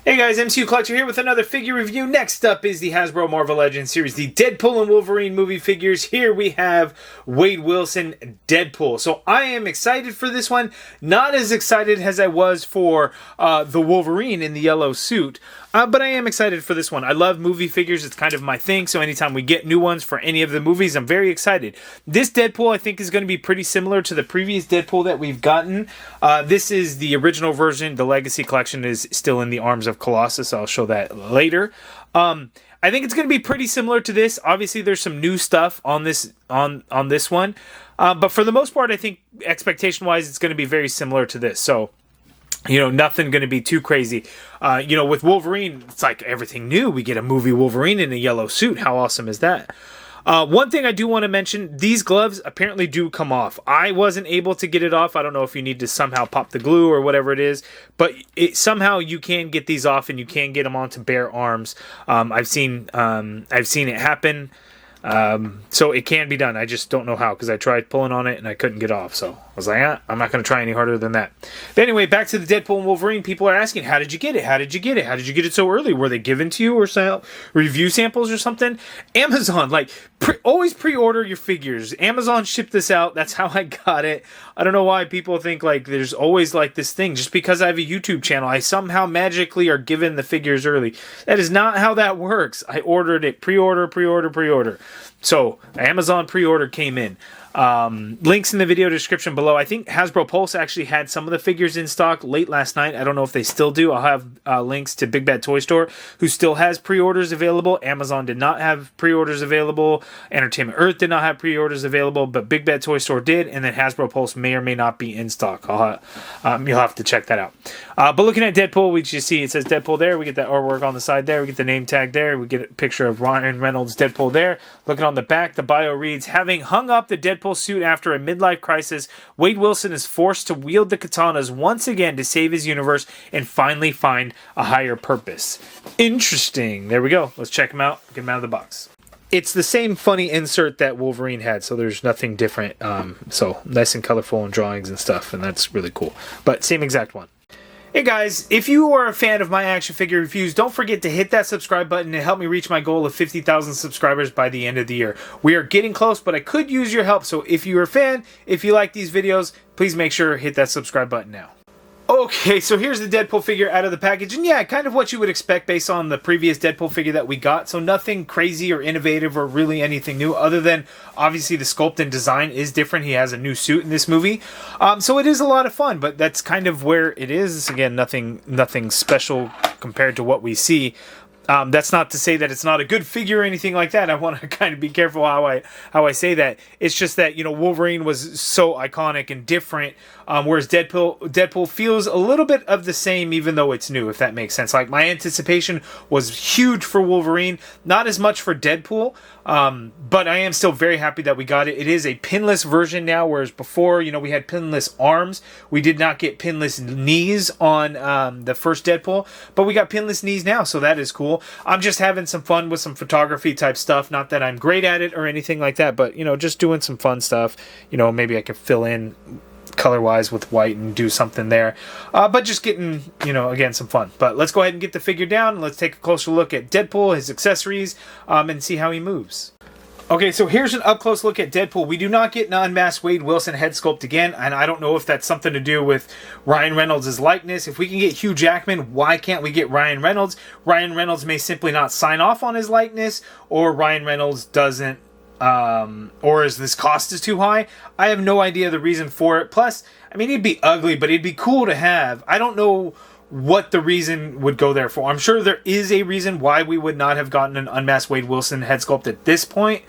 Hey guys, MCU Collector here with another figure review. Next up is the Hasbro Marvel Legends series, the Deadpool and Wolverine movie figures. Here we have Wade Wilson, Deadpool. So I am excited for this one. Not as excited as I was for the Wolverine in the yellow suit. But I am excited for this one. I love movie figures. It's kind of my thing. So anytime we get new ones for any of the movies, I'm very excited. This Deadpool, I think, is going to be pretty similar to the previous Deadpool that we've gotten. This is the original version. The Legacy Collection is still in the arms of Colossus. I'll show that later. I think it's going to be pretty similar to this. Obviously, there's some new stuff on this one. But for the most part, I think expectation-wise, it's going to be very similar to this. So, you know, nothing going to be too crazy. You know, with Wolverine, it's like everything new. We get a movie Wolverine in a yellow suit. How awesome is that? One thing I do want to mention, these gloves apparently do come off. I wasn't able to get it off. I don't know if you need to somehow pop the glue or whatever it is, but somehow you can get these off and you can get them onto bare arms. I've seen it happen. So it can be done. I just don't know how, because I tried pulling on it and I couldn't get off. So I was like, I'm not going to try any harder than that. But anyway, back to the Deadpool and Wolverine. People are asking, how did you get it? How did you get it? How did you get it so early? Were they given to you or review samples or something? Amazon, like, always pre-order your figures. Amazon shipped this out. That's how I got it. I don't know why people think like there's always like this thing. Just because I have a YouTube channel, I somehow magically are given the figures early. That is not how that works. I ordered it. Pre-order. So Amazon pre-order came in. Links in the video description below. I think Hasbro Pulse actually had some of the figures in stock late last night. I don't know if they still do. I'll have links to Big Bad Toy Store, who still has pre-orders available. Amazon did not have pre-orders available. Entertainment Earth did not have pre-orders available, but Big Bad Toy Store did, and then Hasbro Pulse may or may not be in stock. You'll have to check that out. But looking at Deadpool, we just see it says Deadpool there. We get that artwork on the side there. We get the name tag there. We get a picture of Ryan Reynolds Deadpool there. Looking on the back, the bio reads, having hung up the Deadpool suit after a midlife crisis, Wade Wilson is forced to wield the katanas once again to save his universe and finally find a higher purpose. Interesting. There we go. Let's check him out. Get him out of the box. It's the same funny insert that Wolverine had, so there's nothing different. So nice and colorful and drawings and stuff, and that's really cool. But same exact one. Hey guys, if you are a fan of my action figure reviews, don't forget to hit that subscribe button and help me reach my goal of 50,000 subscribers by the end of the year. We are getting close, but I could use your help. So if you're a fan, if you like these videos, please make sure to hit that subscribe button now. Okay, so here's the Deadpool figure out of the package, and yeah, kind of what you would expect based on the previous Deadpool figure that we got, so nothing crazy or innovative or really anything new, other than, obviously, the sculpt and design is different. He has a new suit in this movie, so it is a lot of fun, but that's kind of where it is. Again, nothing special compared to what we see. That's not to say that it's not a good figure or anything like that. I want to kind of be careful how I say that. It's just that, you know, Wolverine was so iconic and different, whereas Deadpool feels a little bit of the same, even though it's new, if that makes sense. Like, my anticipation was huge for Wolverine, not as much for Deadpool, but I am still very happy that we got it. It is a pinless version now, whereas before, you know, we had pinless arms. We did not get pinless knees on the first Deadpool, but we got pinless knees now, so that is cool. I'm just having some fun with some photography type stuff. Not that I'm great at it or anything like that, but, you know, just doing some fun stuff. You know, maybe I could fill in color-wise with white and do something there. But just getting, you know, again, some fun. But let's go ahead and get the figure down. Let's take a closer look at Deadpool, his accessories, and see how he moves. Okay, so here's an up-close look at Deadpool. We do not get an unmasked Wade Wilson head sculpt again, and I don't know if that's something to do with Ryan Reynolds' likeness. If we can get Hugh Jackman, why can't we get Ryan Reynolds? Ryan Reynolds may simply not sign off on his likeness, or Ryan Reynolds doesn't, or is this cost is too high? I have no idea the reason for it. Plus, I mean, he'd be ugly, but he'd be cool to have. I don't know what the reason would go there for. I'm sure there is a reason why we would not have gotten an unmasked Wade Wilson head sculpt at this point,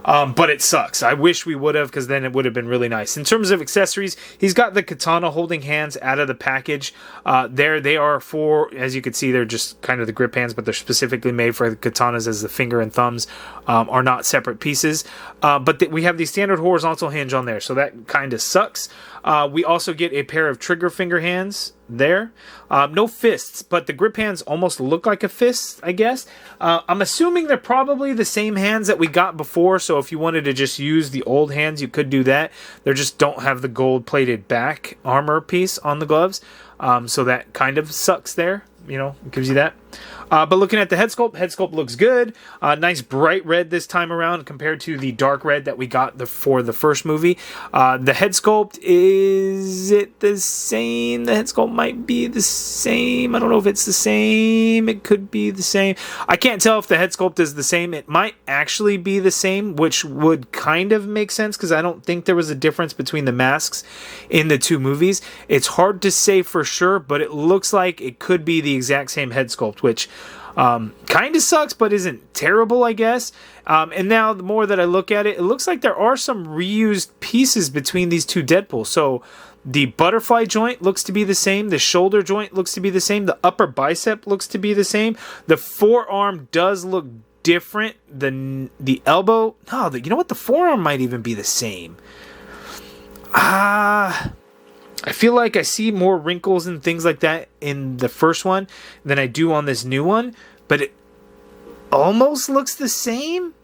but it sucks. I wish we would have, because then it would have been really nice. In terms of accessories, he's got the katana holding hands out of the package. They are for, as you can see, they're just kind of the grip hands, but they're specifically made for the katanas, as the finger and thumbs are not separate pieces. But we have the standard horizontal hinge on there, so that kind of sucks. We also get a pair of trigger finger hands there. No fists, but the grip hands almost look like a fist, I guess. I'm assuming they're probably the same hands that we got before, so if you wanted to just use the old hands, you could do that. They just don't have the gold-plated back armor piece on the gloves, so that kind of sucks there. you know, it gives you that. But looking at the head sculpt looks good. Nice bright red this time around compared to the dark red that we got for the first movie. The head sculpt, is it the same? The head sculpt might be the same. I don't know if it's the same. It could be the same. I can't tell if the head sculpt is the same. It might actually be the same, which would kind of make sense because I don't think there was a difference between the masks in the two movies. It's hard to say for sure, but it looks like it could be the exact same head sculpt, which kind of sucks, but isn't terrible, I guess. And now the more that I look at it, it looks like there are some reused pieces between these two Deadpools. So the butterfly joint looks to be the same. The shoulder joint looks to be the same. The upper bicep looks to be the same. The forearm does look different than the elbow. No, you know what? The forearm might even be the same. I feel like I see more wrinkles and things like that in the first one than I do on this new one, but it almost looks the same.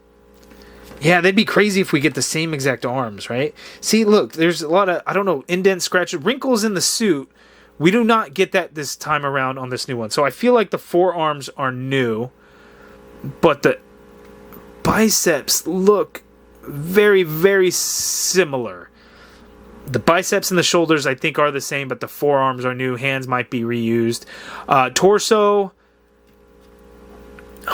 Yeah, that'd be crazy if we get the same exact arms, right? See, look, there's a lot of, I don't know, indents, scratches, wrinkles in the suit. We do not get that this time around on this new one. So I feel like the forearms are new, but the biceps look very, very similar. The biceps and the shoulders, I think, are the same, but the forearms are new. Hands might be reused. Torso.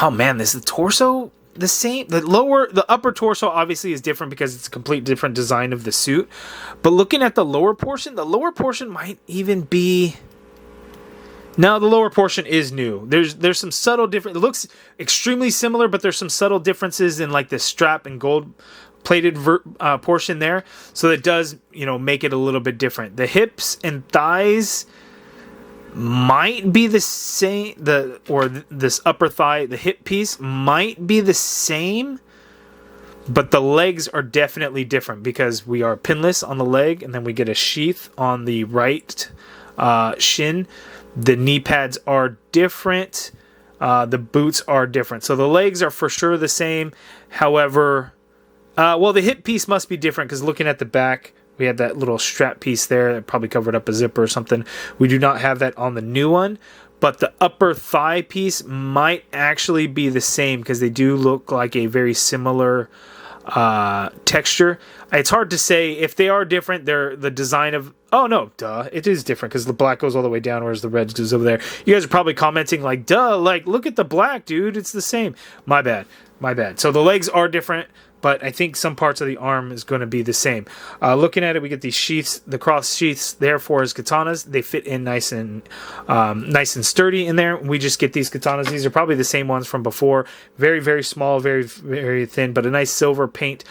Oh, man, is the torso the same? The upper torso obviously is different because it's a complete different design of the suit. But looking at the lower portion might even be... No, the lower portion is new. There's some subtle difference. It looks extremely similar, but there's some subtle differences in like the strap and gold plated portion there, so it does, you know, make it a little bit different. The hips and thighs might be the same, this upper thigh, the hip piece might be the same, but the legs are definitely different because we are pinless on the leg, and then we get a sheath on the right shin. The knee pads are different. The boots are different. So the legs are for sure the same. However, well, the hip piece must be different because looking at the back, we had that little strap piece there that probably covered up a zipper or something. We do not have that on the new one, but the upper thigh piece might actually be the same because they do look like a very similar texture. It's hard to say if they are different. They're the design of... Oh, no, duh. It is different because the black goes all the way down, whereas the red goes over there. You guys are probably commenting like, duh, like, look at the black, dude. It's the same. My bad. So the legs are different, but I think some parts of the arm is going to be the same. Looking at it, we get these sheaths, the cross sheaths there for his katanas. They fit in nice and sturdy in there. We just get these katanas. These are probably the same ones from before. Very, very small, very, very thin, but a nice silver paint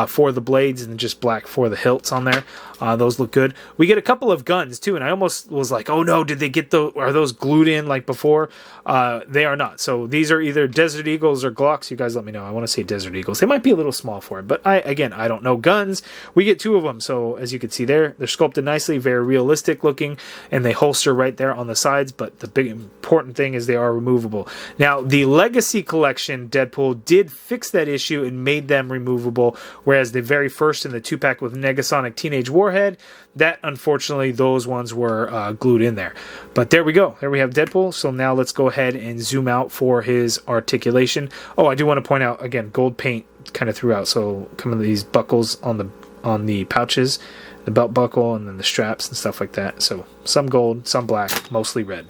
for the blades and just black for the hilts on there. Those look good. We get a couple of guns too, and I almost was like, oh no, did they get are those glued in like before? They are not. So these are either Desert Eagles or Glocks. You guys let me know. I want to say Desert Eagles. They might be a little small for it, but I don't know. Guns, we get two of them. So as you can see there, they're sculpted nicely, very realistic looking, and they holster right there on the sides. But the big important thing is they are removable. Now, the Legacy Collection Deadpool did fix that issue and made them removable, whereas the very first in the 2-pack with Negasonic Teenage Warhead, that unfortunately those ones were glued in there. But there we go. There we have Deadpool. So now let's go ahead and zoom out for his articulation. Oh, I do want to point out again, gold paint kind of throughout. So coming to these buckles on the pouches, the belt buckle, and then the straps and stuff like that. So some gold, some black, mostly red.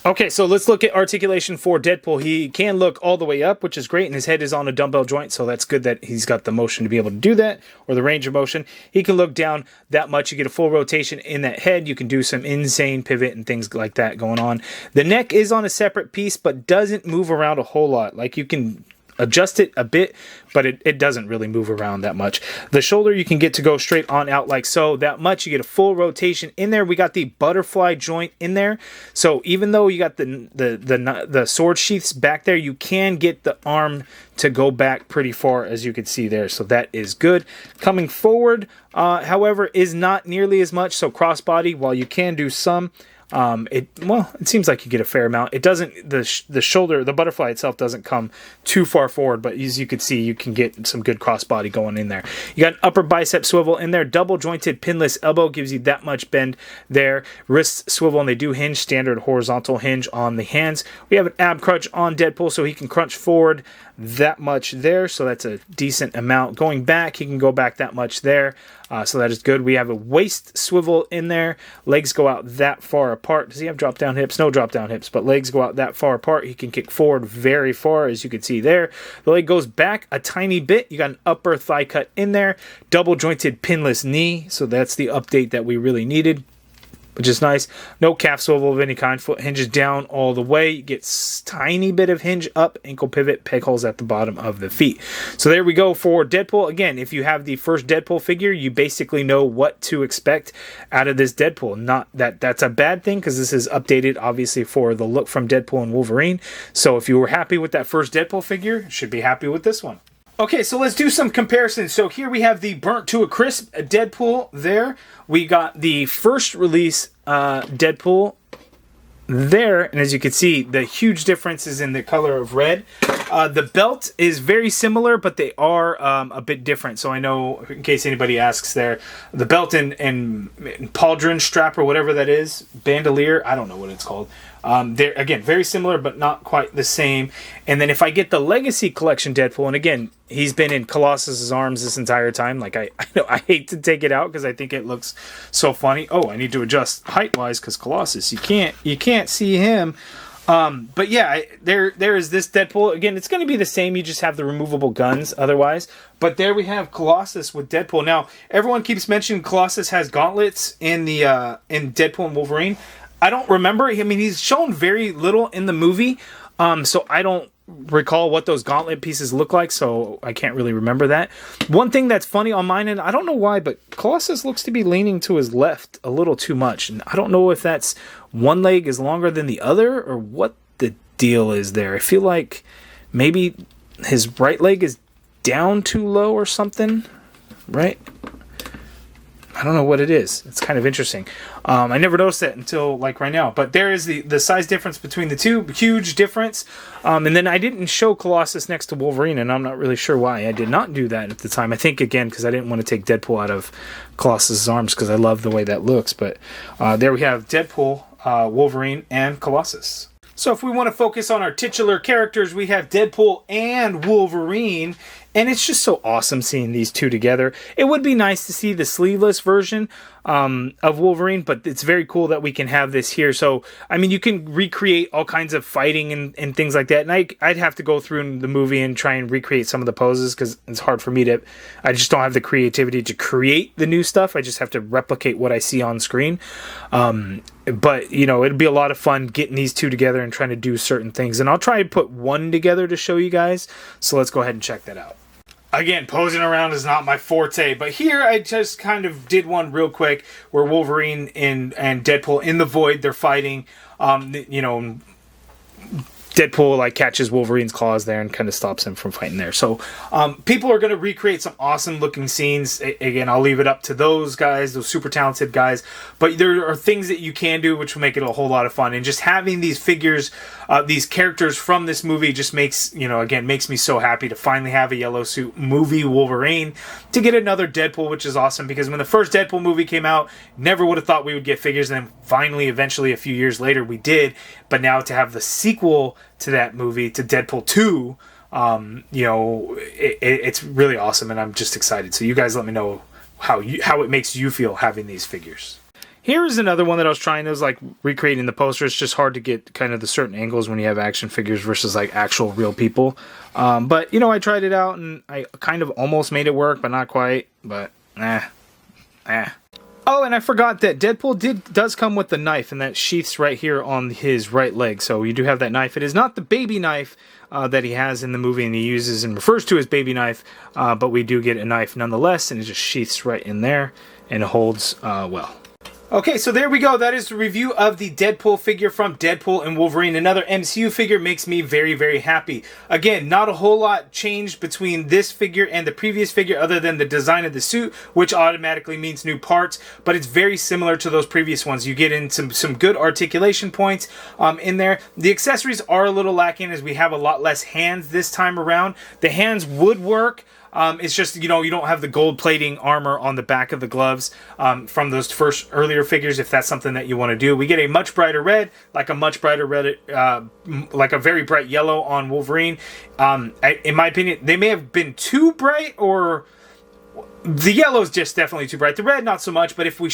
Okay, so let's look at articulation for Deadpool. He can look all the way up, which is great, and his head is on a dumbbell joint, so that's good that he's got the motion to be able to do that, or the range of motion. He can look down that much. You get a full rotation in that head. You can do some insane pivot and things like that going on. The neck is on a separate piece, but doesn't move around a whole lot. Like, you can adjust it a bit, but it doesn't really move around that much. The shoulder you can get to go straight on out like so, that much. You get a full rotation in there. We got the butterfly joint in there, so even though you got the sword sheaths back there, you can get the arm to go back pretty far, as you can see there, so that is good. Coming forward, however, is not nearly as much. So crossbody, while you can do some, It seems like you get a fair amount. It doesn't, the shoulder, the butterfly itself doesn't come too far forward, but as you can see, you can get some good crossbody going in there. You got an upper bicep swivel in there, double jointed pinless elbow gives you that much bend there. Wrist swivel, and they do hinge, standard horizontal hinge on the hands. We have an ab crunch on Deadpool, so he can crunch forward that much there, so that's a decent amount. Going back, he can go back that much there, so that is good. We have a waist swivel in there. Legs go out that far apart. Does he have drop down hips? No drop down hips, but legs go out that far apart. He can kick forward very far, as you can see there. The leg goes back a tiny bit. You got an upper thigh cut in there. Double jointed pinless knee, so that's the update that we really needed, which is nice. No calf swivel of any kind. Foot hinges down all the way. You get tiny bit of hinge up, ankle pivot, peg holes at the bottom of the feet. So there we go for Deadpool. Again, if you have the first Deadpool figure, you basically know what to expect out of this Deadpool. Not that that's a bad thing, because this is updated, obviously, for the look from Deadpool and Wolverine. So if you were happy with that first Deadpool figure, you should be happy with this one. Okay, so let's do some comparisons. So here we have the burnt to a crisp Deadpool there. We got the first release Deadpool there, and as you can see, the huge difference is in the color of red. The belt is very similar, but they are a bit different. So I know, in case anybody asks there, the belt and pauldron strap or whatever that is, bandolier, I don't know what it's called. They're, again, very similar, but not quite the same. And then if I get the Legacy Collection Deadpool, and again, he's been in Colossus's arms this entire time. Like, I know I hate to take it out because I think it looks so funny. Oh, I need to adjust height-wise because Colossus, you can't see him. But yeah, there is this Deadpool. Again, it's going to be the same. You just have the removable guns otherwise. But there we have Colossus with Deadpool. Now, everyone keeps mentioning Colossus has gauntlets in the in Deadpool and Wolverine. I don't remember. I mean, he's shown very little in the movie, so I don't recall what those gauntlet pieces look like, so I can't really remember that. One thing that's funny on mine, and I don't know why, but Colossus looks to be leaning to his left a little too much, and I don't know if that's one leg is longer than the other, or what the deal is there. I feel like maybe his right leg is down too low or something, right? I don't know what it is. It's kind of interesting. I never noticed that until like right now. But there is the size difference between the two. Huge difference. And then I didn't show Colossus next to Wolverine, and I'm not really sure why I did not do that at the time. I think, again, because I didn't want to take Deadpool out of Colossus' arms because I love the way that looks. But there we have Deadpool, Wolverine, and Colossus. So if we want to focus on our titular characters, we have Deadpool and Wolverine. And it's just so awesome seeing these two together. It would be nice to see the sleeveless version of Wolverine, but it's very cool that we can have this here. So, I mean, you can recreate all kinds of fighting and things like that. And I'd have to go through in the movie and try and recreate some of the poses because it's hard for me to... I just don't have the creativity to create the new stuff. I just have to replicate what I see on screen. But, you know, it'd be a lot of fun getting these two together and trying to do certain things. And I'll try to put one together to show you guys. So let's go ahead and check that out. Again, posing around is not my forte, but here I just kind of did one real quick where Wolverine and Deadpool in the void, they're fighting, you know, Deadpool like catches Wolverine's claws there and kind of stops him from fighting there. So people are going to recreate some awesome looking scenes. Again, I'll leave it up to those guys, those super talented guys. But there are things that you can do which will make it a whole lot of fun. And just having these figures, these characters from this movie just makes, you know, again, makes me so happy to finally have a yellow suit movie Wolverine, to get another Deadpool, which is awesome because when the first Deadpool movie came out, never would have thought we would get figures. And then finally, eventually, a few years later, we did. But now to have the sequel to that movie, to Deadpool 2, you know, it's really awesome, and I'm just excited. So you guys let me know how it makes you feel having these figures. Here's another one that I was trying. It was like recreating the poster. It's just hard to get kind of the certain angles when you have action figures versus like actual real people. But, you know, I tried it out, and I kind of almost made it work, but not quite. But, Oh, and I forgot that Deadpool does come with the knife, and that sheaths right here on his right leg. So you do have that knife. It is not the baby knife that he has in the movie and he uses and refers to as baby knife, but we do get a knife nonetheless, and it just sheaths right in there, and it holds well. Okay, so there we go. That is the review of the Deadpool figure from Deadpool and Wolverine. Another MCU figure, makes me very, very happy. Again, not a whole lot changed between this figure and the previous figure other than the design of the suit, which automatically means new parts, but it's very similar to those previous ones. You get in some good articulation points in there. The accessories are a little lacking as we have a lot less hands this time around. The hands would work. It's just, you don't have the gold plating armor on the back of the gloves from those first earlier figures, if that's something that you want to do. We get a much brighter red, like a much brighter red, like a very bright yellow on Wolverine. In my opinion, they may have been too bright, or the yellow is just definitely too bright. The red, not so much, but if we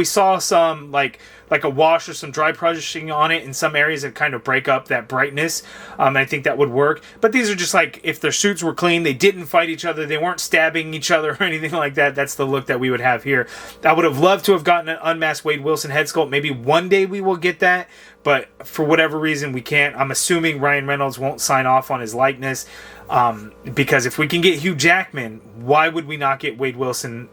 saw some like a wash or some dry brushing on it in some areas that kind of break up that brightness, I think that would work. But these are just like, if their suits were clean, they didn't fight each other, they weren't stabbing each other or anything like that, that's the look that we would have here. I would have loved to have gotten an unmasked Wade Wilson head sculpt. Maybe one day we will get that, but for whatever reason we can't. I'm assuming Ryan Reynolds won't sign off on his likeness, because if we can get Hugh Jackman, why would we not get Wade Wilson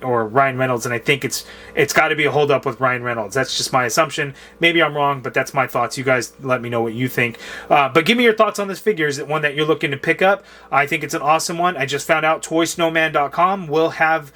or Ryan Reynolds? And I think it's got to be a hold up with Ryan Reynolds. That's just my assumption. Maybe I'm wrong, but that's my thoughts. You guys let me know what you think. But give me your thoughts on this figure. Is it one that you're looking to pick up? I think it's an awesome one. I just found out ToySnowman.com will have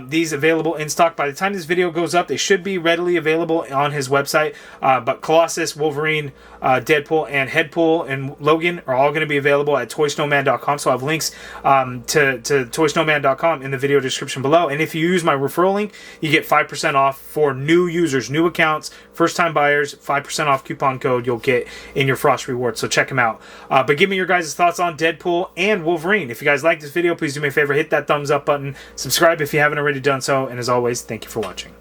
these available in stock. By the time this video goes up, they should be readily available on his website. But Colossus, Wolverine, Deadpool, and Headpool, and Logan are all going to be available at ToySnowman.com. So I have links to ToySnowman.com in the video description below. And if you use my referral link, you get 5% off for new users, new accounts, first-time buyers. 5% off coupon code you'll get in your Frost Rewards. So check them out. But give me your guys' thoughts on Deadpool and Wolverine. If you guys like this video, please do me a favor, hit that thumbs up button, subscribe if you haven't already done so, and as always, thank you for watching.